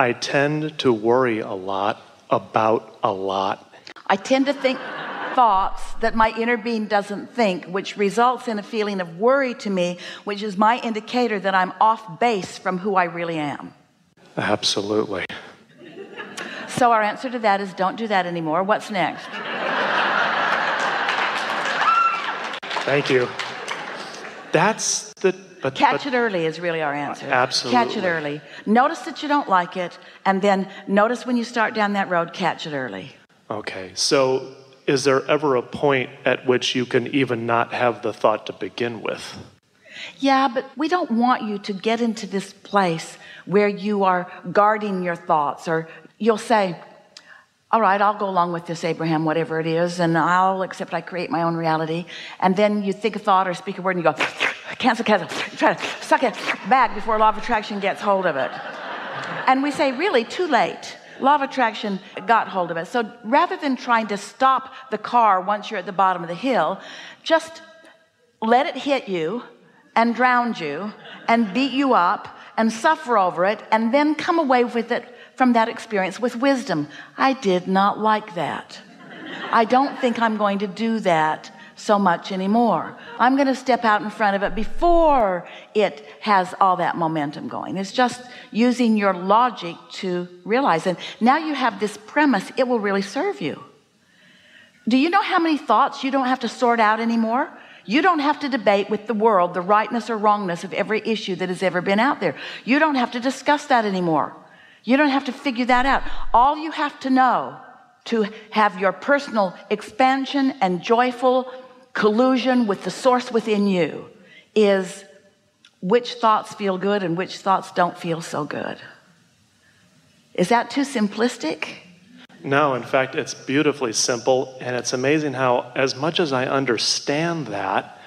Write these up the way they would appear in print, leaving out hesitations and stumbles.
I tend to worry a lot about a lot. I tend to think thoughts that my inner being doesn't think, which results in a feeling of worry to me, which is my indicator that I'm off base from who I really am. Absolutely. So our answer to that is don't do that anymore. What's next? Thank you. That's the... Catch it early is really our answer. Absolutely. Catch it early. Notice that you don't like it, and then notice when you start down that road, catch it early. Okay, so is there ever a point at which you can even not have the thought to begin with? Yeah, but we don't want you to get into this place where you are guarding your thoughts, or you'll say, all right, I'll go along with this, Abraham, whatever it is, and I'll accept I create my own reality. And then you think a thought or speak a word and you go, cancel, try to suck it back before law of attraction gets hold of it. And we say, really, too late. Law of attraction got hold of it. So rather than trying to stop the car once you're at the bottom of the hill, just let it hit you and drown you and beat you up and suffer over it, and then come away with it from that experience with wisdom. I did not like that. I don't think I'm going to do that so much anymore. I'm going to step out in front of it before it has all that momentum going. It's just using your logic to realize. And now you have this premise, it will really serve you. Do you know how many thoughts you don't have to sort out anymore? You don't have to debate with the world the rightness or wrongness of every issue that has ever been out there. You don't have to discuss that anymore. You don't have to figure that out. All you have to know to have your personal expansion and joyful collusion with the source within you is which thoughts feel good and which thoughts don't feel so good. Is that too simplistic? No, in fact, it's beautifully simple, and it's amazing how, as much as I understand that,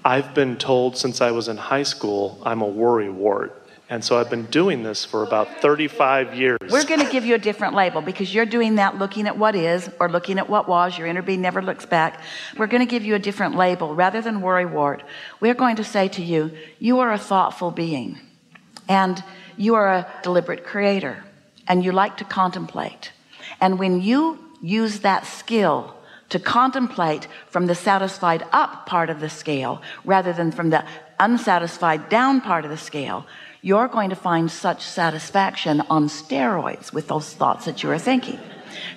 I've been told since I was in high school I'm a worrywart. And so I've been doing this for about 35 years. We're going to give you a different label because you're doing that looking at what is or looking at what was. Your inner being never looks back. We're going to give you a different label. Rather than worrywart, we're going to say to you, you are a thoughtful being and you are a deliberate creator and you like to contemplate. And when you use that skill to contemplate from the satisfied up part of the scale rather than from the unsatisfied down part of the scale, you're going to find such satisfaction on steroids with those thoughts that you are thinking.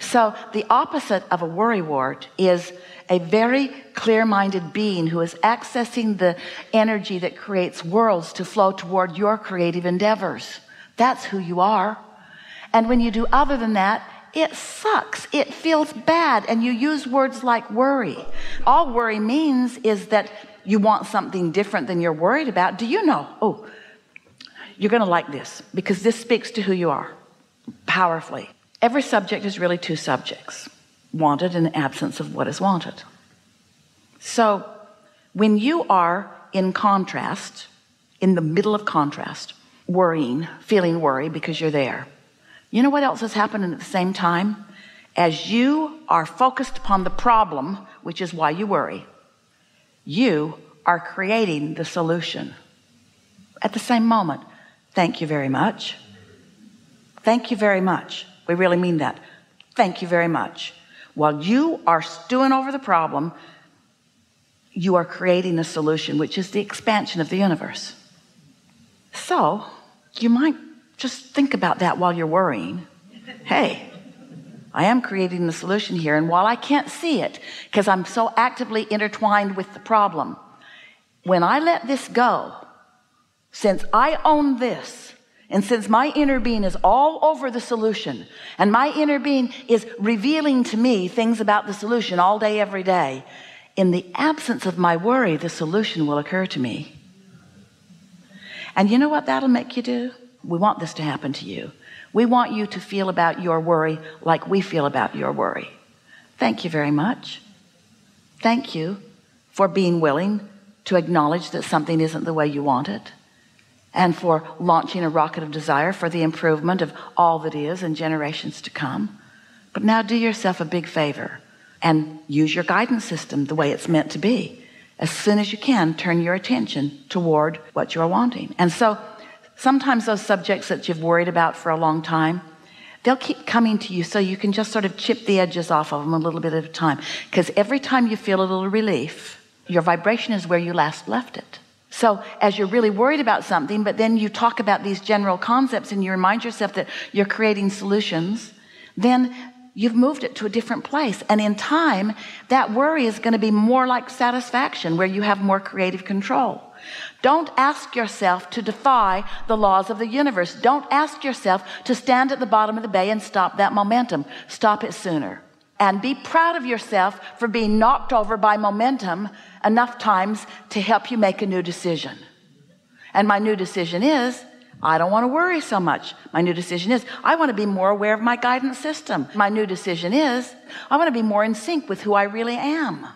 So the opposite of a worrywart is a very clear-minded being who is accessing the energy that creates worlds to flow toward your creative endeavors. That's who you are. And when you do other than that, it sucks. It feels bad. And you use words like worry. All worry means is that you want something different than you're worried about. Do you know? Oh, you're going to like this because this speaks to who you are powerfully. Every subject is really two subjects, wanted and absence of what is wanted. So when you are in contrast, in the middle of contrast, worrying, feeling worry because you're there, you know what else is happening at the same time? As you are focused upon the problem, which is why you worry, you are creating the solution at the same moment. Thank you very much. Thank you very much. We really mean that. Thank you very much. While you are stewing over the problem, you are creating a solution, which is the expansion of the universe. So you might just think about that while you're worrying. Hey, I am creating the solution here. And while I can't see it, because I'm so actively intertwined with the problem, when I let this go, since I own this, and since my inner being is all over the solution, and my inner being is revealing to me things about the solution all day, every day, in the absence of my worry, the solution will occur to me. And you know what that'll make you do? We want this to happen to you. We want you to feel about your worry like we feel about your worry. Thank you very much. Thank you for being willing to acknowledge that something isn't the way you want it, and for launching a rocket of desire for the improvement of all that is in generations to come. But now do yourself a big favor and use your guidance system the way it's meant to be. As soon as you can, turn your attention toward what you're wanting. And so sometimes those subjects that you've worried about for a long time, they'll keep coming to you so you can just sort of chip the edges off of them a little bit at a time. Because every time you feel a little relief, your vibration is where you last left it. So as you're really worried about something, but then you talk about these general concepts and you remind yourself that you're creating solutions, then you've moved it to a different place. And in time, that worry is going to be more like satisfaction, where you have more creative control. Don't ask yourself to defy the laws of the universe. Don't ask yourself to stand at the bottom of the bay and stop that momentum. Stop it sooner. And be proud of yourself for being knocked over by momentum enough times to help you make a new decision. And my new decision is, I don't want to worry so much. My new decision is, I want to be more aware of my guidance system. My new decision is, I want to be more in sync with who I really am.